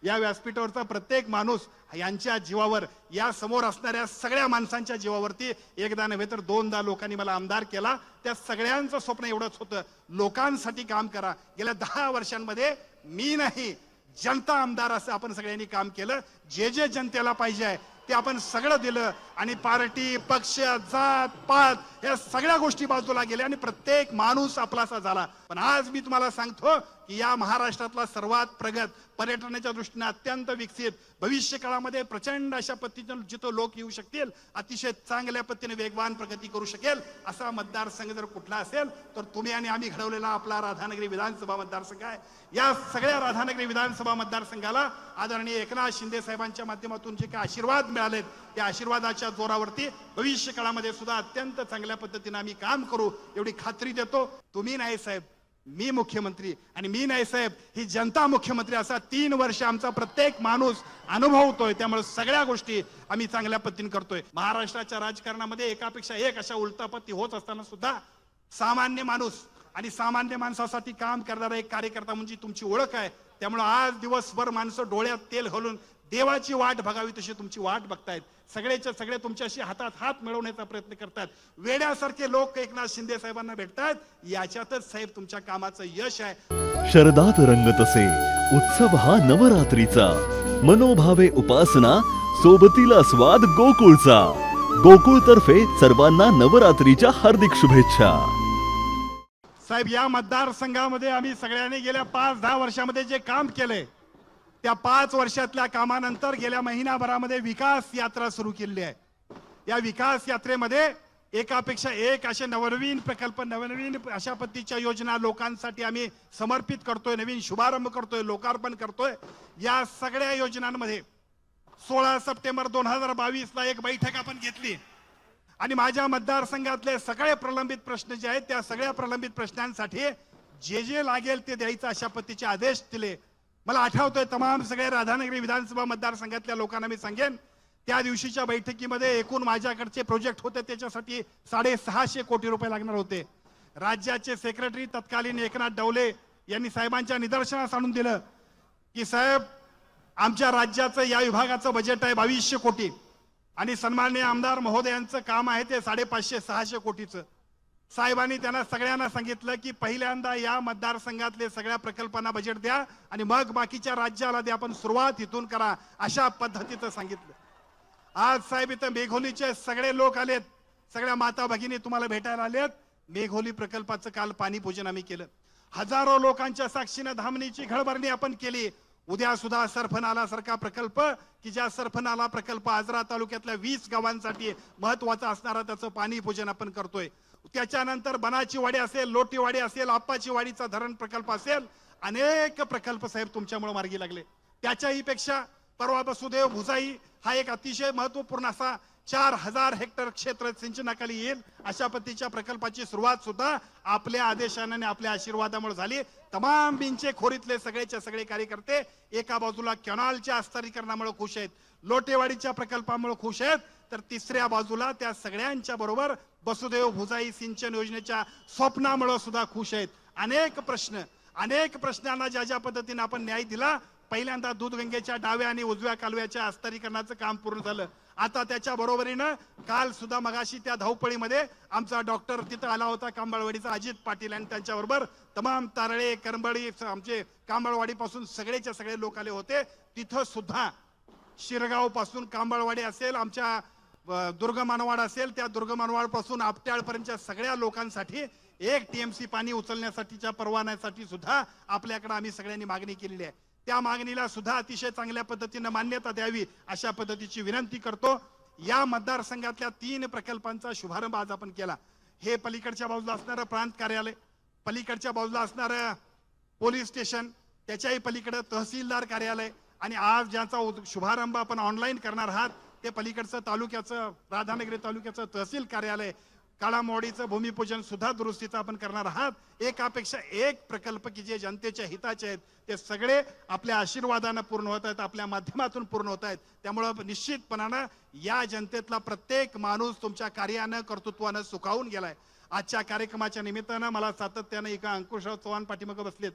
या व्यासपीठावरचा प्रत्येक माणूस यांच्या जीवावर, या समोर असणाऱ्या सगळ्या माणसांच्या जीवावरती एकदा नव्हे तर दोनदा लोकांनी मला आमदार केला. त्या सगळ्यांचं स्वप्न एवढंच होतं, लोकांसाठी काम करा. गेल्या 10 वर्षांमध्ये मी नाही, जनता आमदार असं आपण सगळ्यांनी काम केलं. जे जे जनतेला पाहिजे आहे ते आपण सगळं दिलं आणि पार्टी, पक्ष, जात पात या सगळ्या गोष्टी बाजूला गेल्या आणि प्रत्येक माणूस आपलासा झाला. पण आज मी तुम्हाला सांगतो की या महाराष्ट्रातला सर्वात प्रगत, पर्यटनाच्या दृष्टीने अत्यंत विकसित, भविष्य काळामध्ये प्रचंड अशा पद्धतीने जिथं लोक येऊ शकतील, अतिशय चांगल्या पद्धतीने वेगवान प्रगती करू शकेल असा मतदारसंघ जर कुठला असेल तर तुम्ही आणि आम्ही घडवलेला आपला राधानगरी विधानसभा मतदारसंघ आहे. या सगळ्या राधानगरी विधानसभा मतदारसंघाला आदरणीय एकनाथ शिंदे साहेबांच्या माध्यमातून जे काही आशीर्वाद मिळालेत त्या आशीर्वादाच्या जोरावरती भविष्य काळामध्ये सुद्धा अत्यंत चांगल्या पद्धतीने आम्ही काम करू एवढी खात्री देतो. तुम्ही नाही साहेब, मी मुख्यमंत्री आणि मी नाही साहेब, ही जनता मुख्यमंत्री असा 3 वर्ष आमचा प्रत्येक माणूस अनुभवतोय. त्यामुळे सगळ्या गोष्टी आम्ही चांगल्या पद्धतीने करतोय. महाराष्ट्राच्या राजकारणामध्ये एकापेक्षा एक अशा उलटापत्ती होत असताना सुद्धा सामान्य माणूस आणि सामान्य माणसासाठी काम करणारा एक कार्यकर्ता म्हणजे तुमची ओळख आहे. त्यामुळे आज दिवसभर माणसं डोळ्यात तेल घालून देवाची वाट बघावी तशी तुमची वाट बघतायत. सगळेच्या सगळे तुमच्याशी हातात हात मिळवण्याचा प्रयत्न करतात. वेड्यासारखे लोक एकनाथ शिंदे साहेबांना भेटतात. याच्यातच साहेब तुमच्या कामाचं यश आहे. शरदात रंगत असे उत्सव हा नवरात्रीचा, मनोभावे उपासना, सोबतीला स्वाद गोकुळचा. गोकुळ तर्फे सर्वांना नवरात्रीच्या हार्दिक शुभेच्छा. साहेब, या मतदारसंघामध्ये आम्ही सगळ्यांनी गेल्या 5-10 वर्षामध्ये जे काम केलंय त्या 5 वर्षातल्या कामानंतर गेल्या महिनाभरामध्ये विकास यात्रा सुरू केली आहे. या विकास यात्रेमध्ये एकापेक्षा एक असे नवनवीन प्रकल्प, नवनवीन अशा पद्धतीच्या योजना लोकांसाठी आम्ही समर्पित करतोय, नवीन शुभारंभ करतोय, लोकार्पण करतोय. या सगळ्या योजनांमध्ये 16 सप्टेंबर 2022 ला एक बैठक आपण घेतली आणि माझ्या मतदारसंघातले सगळे प्रलंबित प्रश्न जे आहेत त्या सगळ्या प्रलंबित प्रश्नांसाठी जे जे लागेल ते द्यायचं अशा पद्धतीचे आदेश दिले. मला आठवतोय तमाम सगळ्या राधानगरी विधानसभा मतदारसंघातल्या लोकांना मी सांगेन, त्या दिवशीच्या बैठकीमध्ये एकूण माझ्याकडचे प्रोजेक्ट होते त्याच्यासाठी 650 कोटी रुपये लागणार होते. राज्याचे सेक्रेटरी तत्कालीन एकनाथ डवले यांनी साहेबांच्या निदर्शनास आणून दिलं की साहेब, आमच्या राज्याचं या विभागाचं बजेट आहे 2200 कोटी आणि सन्माननीय आमदार महोदयांचं काम आहे ते 550-600 कोटीचं. साहेबांनी त्यांना सगळ्यांना सांगितलं की पहिल्यांदा या मतदारसंघातले सगळ्या प्रकल्पांना बजेट द्या आणि मग बाकीच्या राज्याला द्या, आपण सुरुवात इथून करा अशा पद्धतीचं सांगितलं. आज साहेब इथं मेघोलीचे सगळे लोक आलेत, सगळ्या माता भगिनी तुम्हाला भेटायला आलेत. मेघोली प्रकल्पाचं काल पाणी पूजन आम्ही केलं. हजारो लोकांच्या साक्षीनं धामणीची घळभरणी आपण केली. उद्या सुद्धा सरफनाला सारखा प्रकल्प की ज्या सरफनाला प्रकल्प आजरा तालुक्यातल्या 20 गावांसाठी महत्वाचा असणारा त्याचं पाणी पूजन आपण करतोय. त्याच्यानंतर बनाची वाडी असेल, लोटीवाडी असेल, आप्पाची वाडीचा धरण प्रकल्प असेल, अनेक प्रकल्प साहेब तुमच्यामुळे मार्गी लागले. त्याच्याही पेक्षा परवा वसुदेव भुजाई हा एक अतिशय महत्वपूर्ण असा 4000 हेक्टर क्षेत्र सिंचनाखाली येईल अशा पद्धतीच्या प्रकल्पाची सुरुवात सुद्धा आपल्या आदेशाने आणि आपल्या आशीर्वादामुळे झाली. तमाम बिंचे खोरीतले सगळेच्या सगळे कार्यकर्ते एका बाजूला कॅनॉलच्या अस्तरीकरणामुळे खुश आहेत, लोटेवाडीच्या प्रकल्पामुळे खुश आहेत, तर तिसऱ्या बाजूला त्या सगळ्यांच्या बरोबर वसुदेव भुजाई सिंचन योजनेच्या स्वप्नामुळे सुद्धा खुश आहेत. अनेक प्रश्नांना ज्या ज्या पद्धतीने आपण न्याय दिला, पहिल्यांदा दूधगंगेच्या डाव्या आणि उजव्या कालव्याच्या अस्तरीकरणाचं काम पूर्ण झालं. आता त्याच्या बरोबरीनं काल सुद्धा मगाशी त्या धावपळीमध्ये आमचा डॉक्टर तिथं आला होता, कांबळवाडीचा अजित पाटील, आणि त्यांच्याबरोबर तमाम तारळे, करंबळी, आमचे कांबळवाडी पासून सगळेच्या सगळे लोक आले होते. तिथं सुद्धा शिरगाव पासून कांबळवाडी असेल, आमच्या दुर्गमानवाड असेल, त्या दुर्गमानवाड पासून आपट्याळ पर्यंतच्या सगळ्या लोकांसाठी 1 TMC पाणी उचलण्यासाठीच्या परवान्यासाठी सुद्धा आपल्याकडे आम्ही सगळ्यांनी मागणी केलेली आहे. त्या मागणीला सुद्धा अतिशय चांगल्या पद्धतीने मान्यता द्यावी अशा पद्धतीची विनंती करतो. या मतदारसंघातल्या 3 प्रकल्पांचा शुभारंभ आज आपण केला. हे पलीकडच्या बाजूला असणारं प्रांत कार्यालय, पलीकडच्या बाजूला असणारं पोलीस स्टेशन, त्याच्याही पलीकडे तहसीलदार कार्यालय, आणि आज ज्याचा शुभारंभ आपण ऑनलाईन करणार आहात ते पलीकडचं तालुक्याचं, राधानगरी तालुक्याचं तहसील कार्यालय, काळामोडीचं भूमिपूजन सुद्धा दुरुस्तीचं आपण करणार आहात. एकापेक्षा एक प्रकल्प की जे जनतेच्या हिताचे आहेत ते सगळे आपल्या आशीर्वादानं पूर्ण होत आहेत, आपल्या माध्यमातून पूर्ण होत आहेत. त्यामुळं निश्चितपणानं या जनतेतला प्रत्येक माणूस तुमच्या कार्यानं, कर्तृत्वानं सुखावून गेलाय. आजच्या कार्यक्रमाच्या निमित्तानं मला सातत्यानं एका अंकुशराव चव्हाण पाठीमागे बसलेत,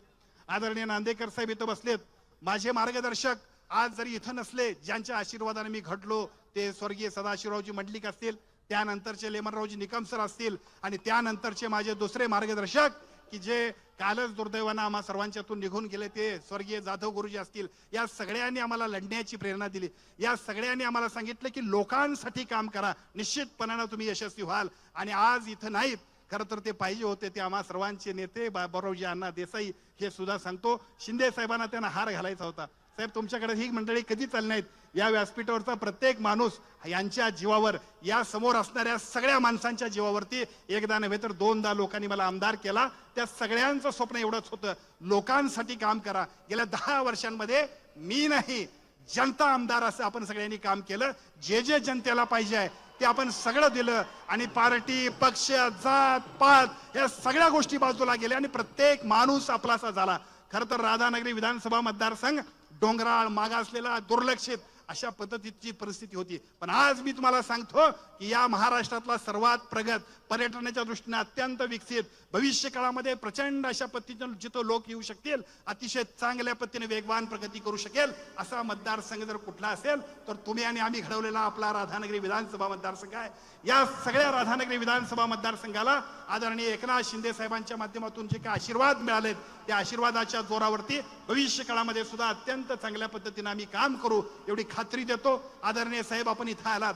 आदरणीय नांदेकर साहेब इथं बसलेत, माझे मार्गदर्शक आज जरी इथं नसले, ज्यांच्या आशीर्वादाने मी घडलो, ते स्वर्गीय सदाशिवरावजी मंडलिक असतील, त्यानंतरचे लेमनरावजी निकम सर असतील, आणि त्यानंतरचे माझे दुसरे मार्गदर्शक की जे कालच दुर्दैवानं आम्हा सर्वांच्यातून निघून गेले, ते स्वर्गीय जाधव गुरुजी असतील, या सगळ्यांनी आम्हाला लढण्याची प्रेरणा दिली. या सगळ्यांनी आम्हाला सांगितलं की लोकांसाठी काम करा, निश्चितपणानं तुम्ही यशस्वी व्हाल. आणि आज इथं नाहीत, खरं तर ते पाहिजे होते. ते आम्हा सर्वांचे नेते बरोजी अण्णा देसाई हे सुद्धा सांगतो. शिंदे साहेबांना त्यांना हार घालायचा होता. साहेब, तुमच्याकडे ही मंडळी कधी चालली नाहीत. या व्यासपीठावरचा प्रत्येक माणूस यांच्या जीवावर, या समोर असणाऱ्या सगळ्या माणसांच्या जीवावरती एकदा नव्हे तर दोनदा लोकांनी मला आमदार केला. त्या सगळ्यांचं स्वप्न एवढंच होतं, लोकांसाठी काम करा. गेल्या 10 वर्षांमध्ये मी नाही, जनता आमदार असं आपण सगळ्यांनी काम केलं. जे जे जनतेला पाहिजे आहे ते आपण सगळं दिलं. आणि पार्टी, पक्ष, जात पात या सगळ्या गोष्टी बाजूला गेल्या आणि प्रत्येक माणूस आपलासा झाला. खरं तर राधानगरी विधानसभा मतदारसंघ डोंगराळ, मागासलेला, दुर्लक्षित अशा पद्धतीची परिस्थिती होती. पण आज मी तुम्हाला सांगतो की या महाराष्ट्रातला सर्वात प्रगत, पर्यटनाच्या दृष्टीने अत्यंत विकसित, भविष्य काळामध्ये प्रचंड अशा पद्धतीने जिथं लोक येऊ शकतील, अतिशय चांगल्या पद्धतीने वेगवान प्रगती करू शकेल असा मतदारसंघ जर कुठला असेल तर तुम्ही आणि आम्ही घडवलेला आपला राधानगरी विधानसभा मतदारसंघ आहे. या सगळ्या राधानगरी विधानसभा मतदारसंघाला आदरणीय एकनाथ शिंदे साहेबांच्या माध्यमातून जे काही आशीर्वाद मिळालेत, त्या आशीर्वादाच्या जोरावरती भविष्य काळामध्ये सुद्धा अत्यंत चांगल्या पद्धतीने आम्ही काम करू एवढी खात्री देतो. आदरणीय साहेब, आपण इथं आलात,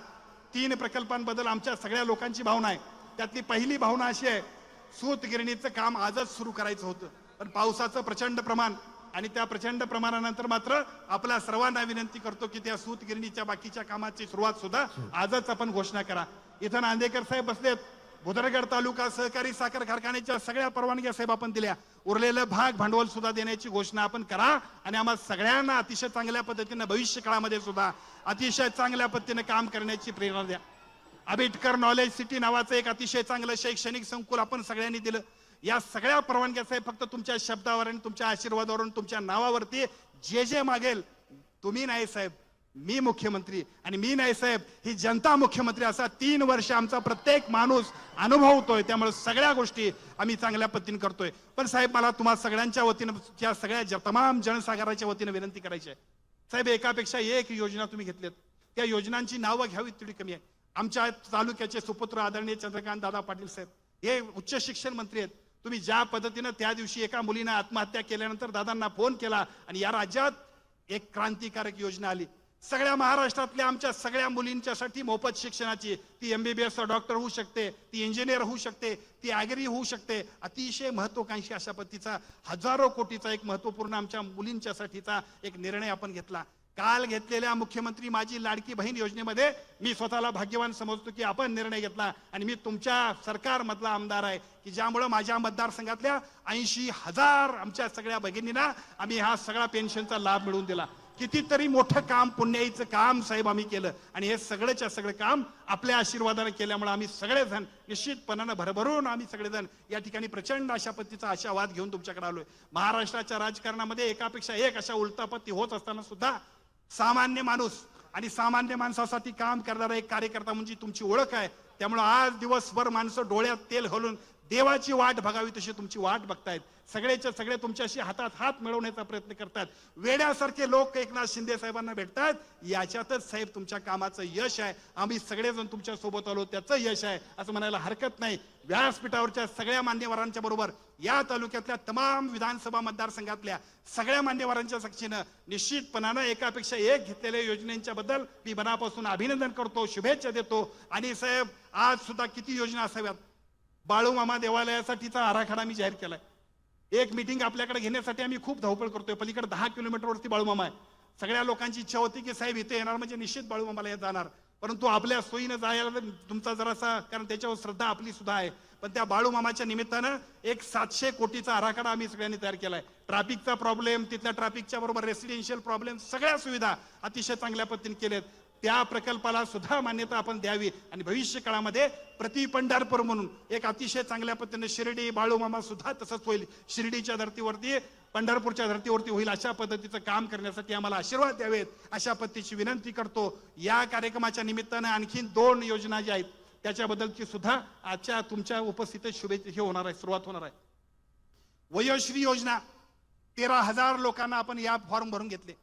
3 प्रकल्पांबद्दल आमच्या सगळ्या लोकांची भावना आहे. त्यातली पहिली भावना अशी आहे, सूतगिरणीचं काम आजच सुरू करायचं होतं, पण पावसाचं प्रचंड प्रमाण आणि त्या प्रचंड प्रमाणानंतर मात्र आपल्या सर्वांना विनंती करतो की त्या सूतगिरणीच्या बाकीच्या कामाची सुरुवात सुद्धा आजच आपण घोषणा करा. इथं नांदेकर साहेब बसलेत. भुदरगड तालुका सहकारी साखर कारखान्याच्या सगळ्या परवानग्या साहेब आपण दिल्या. उरलेलं भाग भांडवल सुद्धा देण्याची घोषणा आपण करा आणि आम्हा सगळ्यांना अतिशय चांगल्या पद्धतीने भविष्य काळामध्ये सुद्धा अतिशय चांगल्या पद्धतीने काम करण्याची प्रेरणा द्या. आंबेडकर नॉलेज सिटी नावाचं एक अतिशय चांगलं शैक्षणिक संकुल आपण सगळ्यांनी दिलं. या सगळ्या परवानग्या साहेब फक्त तुमच्या शब्दावर आणि तुमच्या आशीर्वादावरून, तुमच्या नावावरती जे जे मागेल, तुम्ही नाही साहेब, मी मुख्यमंत्री आणि मी नाही साहेब, ही जनता मुख्यमंत्री, असा 3 वर्ष आमचा प्रत्येक माणूस अनुभवतोय. त्यामुळे सगळ्या गोष्टी आम्ही चांगल्या पद्धतीने करतोय. पण साहेब, मला तुम्हाला सगळ्यांच्या वतीनं, त्या सगळ्या तमाम जनसागराच्या वतीनं विनंती करायची आहे. साहेब, एकापेक्षा एक योजना तुम्ही घेतल्यात, त्या योजनांची नावं घ्यावीत तेवढी कमी आहे. आमच्या तालुक्याचे सुपुत्र आदरणीय चंद्रकांत दादा पाटील साहेब हे उच्च शिक्षण मंत्री आहेत. तुम्ही ज्या पद्धतीनं त्या दिवशी एका मुलीनं आत्महत्या केल्यानंतर दादांना फोन केला आणि या राज्यात एक क्रांतिकारक योजना आली. सगळ्या महाराष्ट्रातल्या आमच्या सगळ्या मुलींच्यासाठी मोफत शिक्षणाची, ती MBBS डॉक्टर होऊ शकते, ती इंजिनियर होऊ शकते, ती ॲग्री होऊ शकते. अतिशय महत्वाकांक्षी अशा पद्धतीचा हजारो कोटीचा एक महत्वपूर्ण आमच्या मुलींच्यासाठीचा एक निर्णय आपण घेतला. काल घेतलेल्या मुख्यमंत्री माझी लाडकी बहीण योजनेमध्ये मी स्वतःला भाग्यवान समजतो की आपण निर्णय घेतला आणि मी तुमच्या सरकारमधला आमदार आहे की ज्यामुळे माझ्या मतदारसंघातल्या 80,000 आमच्या सगळ्या भगिनींना आम्ही हा सगळा पेन्शनचा लाभ मिळवून दिला. कितीतरी मोठं काम, पुण्याईचं काम साहेब आम्ही केलं आणि हे सगळंच्या सगळं काम आपल्या आशीर्वादाने केल्यामुळे आम्ही सगळेजण निश्चितपणानं भरभरून आम्ही सगळेजण या ठिकाणी प्रचंड अशा पद्धतीचा आशावाद घेऊन तुमच्याकडे आलोय. महाराष्ट्राच्या राजकारणामध्ये एकापेक्षा एक अशा उलटापत्ती होत असताना सुद्धा सामान्य माणूस आणि सामान्य माणसासाठी काम करणारा एक कार्यकर्ता म्हणजे तुमची ओळख आहे. त्यामुळे आज दिवसभर माणसं डोळ्यात तेल घालून देवाची वाट बघावी तशी तुमची वाट बघतायत. सगळेच्या सगळे तुमच्याशी हातात हात मिळवण्याचा प्रयत्न करतात. वेड्यासारखे लोक एकनाथ शिंदे साहेबांना भेटतात. याच्यातच साहेब तुमच्या कामाचं यश आहे. आम्ही सगळेजण तुमच्या सोबत आलो, त्याचं यश आहे असं म्हणायला हरकत नाही. व्यासपीठावरच्या सगळ्या मान्यवरांच्या बरोबर या तालुक्यातल्या तमाम विधानसभा मतदारसंघातल्या सगळ्या मान्यवरांच्या साक्षीनं निश्चितपणानं एकापेक्षा एक घेतलेल्या योजनेच्या बद्दल मी मनापासून अभिनंदन करतो, शुभेच्छा देतो. आणि साहेब, आज सुद्धा किती योजना असाव्यात. बाळूमामा देवालयासाठीचा आराखडा मी जाहीर केलाय. एक मीटिंग आपल्याकडे घेण्यासाठी आम्ही खूप धावपळ करतोय. पलीकडे 10 किलोमीटरवरती बाळूमामा आहे. सगळ्या लोकांची इच्छा होती की साहेब इथे येणार म्हणजे निश्चित बाळूमामाला येत जाणार, परंतु आपल्या सोयीनं जायला तुमचा जरासा, कारण त्याच्यावर श्रद्धा आपली सुद्धा आहे. पण त्या बाळूमामाच्या निमित्तानं एक 700 कोटीचा आराखडा आम्ही सगळ्यांनी तयार केलाय. ट्रॅफिकचा प्रॉब्लेम, तिथल्या ट्रॅफिकच्या बरोबर रेसिडेन्शियल प्रॉब्लेम, सगळ्या सुविधा अतिशय चांगल्या पद्धतीने केल्यात. त्या प्रकल्पाला सुद्धा मान्यता आपण द्यावी आणि भविष्य काळामध्ये प्रति पंढरपूर म्हणून एक अतिशय चांगल्या पद्धतीने शिर्डी, बाळूमामा सुद्धा तसंच होईल. शिर्डीच्या धर्तीवरती, पंढरपूरच्या धर्तीवरती होईल अशा पद्धतीचं काम करण्यासाठी आम्हाला आशीर्वाद द्यावेत अशा पद्धतीची विनंती करतो. या कार्यक्रमाच्या निमित्तानं आणखीन 2 योजना ज्या आहेत त्याच्याबद्दलची सुद्धा आजच्या तुमच्या उपस्थितीत शुभेच्छा होणार आहे, सुरुवात होणार आहे. वयोश्री योजना 13,000 लोकांना आपण या फॉर्म भरून घेतले.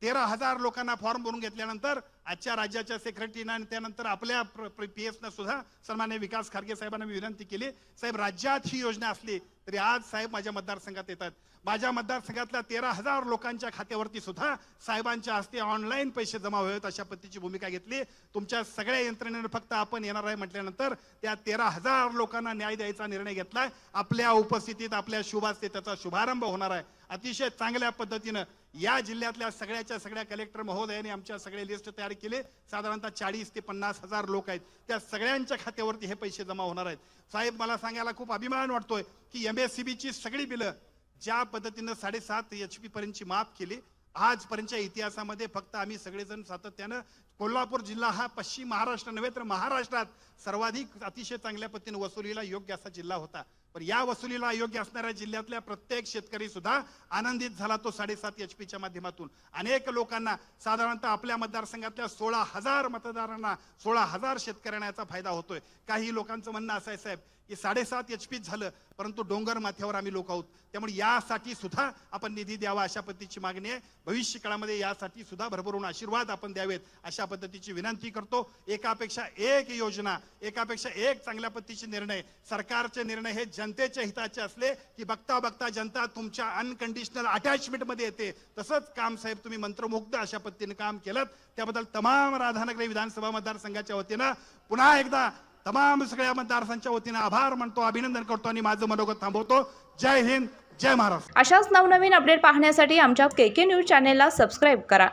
13,000 लोकांना फॉर्म भरून घेतल्यानंतर आजच्या राज्याच्या सेक्रेटरीनं आणि त्यानंतर आपल्या PS सुद्धा सन्माननीय विकास खारगे साहेबांना मी विनंती केली, साहेब राज्यात ही योजना असली तरी आज साहेब माझ्या मतदारसंघात येतात. माझ्या मतदारसंघातल्या 13,000 लोकांच्या खात्यावरती सुद्धा साहेबांच्या हस्ते ऑनलाईन पैसे जमा व्हावेत अशा पद्धतीची भूमिका घेतली. तुमच्या सगळ्या यंत्रणेने फक्त आपण येणार आहे म्हटल्यानंतर त्या 13,000 लोकांना न्याय द्यायचा निर्णय घेतलाय. आपल्या उपस्थितीत आपल्या शुभ हस्ते त्याचा शुभारंभ होणार आहे. अतिशय चांगल्या पद्धतीनं या जिल्ह्यातल्या सगळ्याच्या सगळ्या कलेक्टर महोदयांनी आमच्या सगळे लिस्ट तयार केले. साधारणतः 40 ते 50,000 लोक आहेत. त्या सगळ्यांच्या खात्यावरती हे पैसे जमा होणार आहेत. साहेब मला सांगायला खूप अभिमान वाटतोय की MSCBची सगळी बिलं ज्या पद्धतीनं 7.5 HP पर्यंतची माफ केली, आजपर्यंतच्या इतिहासामध्ये फक्त आम्ही सगळेजण सातत्यानं कोल्हापूर जिल्हा हा पश्चिम महाराष्ट्र नव्हे तर महाराष्ट्रात सर्वाधिक अतिशय चांगल्या पद्धतीने वसुलीला योग्य असा जिल्हा होता. पण या वसुलीला योग्य असणाऱ्या जिल्ह्यातल्या प्रत्येक शेतकरी सुद्धा आनंदित झाला तो 7.5 HPच्या माध्यमातून. अनेक लोकांना साधारणतः आपल्या मतदारसंघातल्या 16,000 मतदारांना 16,000 शेतकऱ्यांना याचा फायदा होतोय. काही लोकांचं म्हणणं असं आहे साहेब की 7.5 HP झालं परंतु डोंगर माथ्यावर आम्ही लोक आहोत, त्यामुळे यासाठी सुद्धा आपण निधी द्यावा अशा पद्धतीची मागणी आहे. भविष्य काळामध्ये यासाठी सुद्धा भरभरून आशीर्वाद आपण द्यावेत अशा पद्धतीची विनंती करतो. एकापेक्षा एक योजना, एकापेक्षा एक चांगल्या पद्धतीचे निर्णय, सरकारचे निर्णय हे जनतेच्या हिताचे असले की बघता बघता जनता तुमच्या अनकंडिशनल अटॅचमेंट मध्ये येते. तसंच काम साहेब तुम्ही मंत्रमुग्ध अशा पद्धतीने काम केलं, त्याबद्दल तमाम राधानगरी विधानसभा मतदारसंघाच्या वतीनं पुन्हा एकदा तमाम सगळ्या मतदारांच्या वतीनं आभार मानतो, अभिनंदन करतो आणि माझं मनोगत थांबवतो. जय हिंद, जय महाराष्ट्र. अशाच नवनवीन अपडेट पाहण्यासाठी आमच्या KK न्यूज चॅनेलला सबस्क्राईब करा.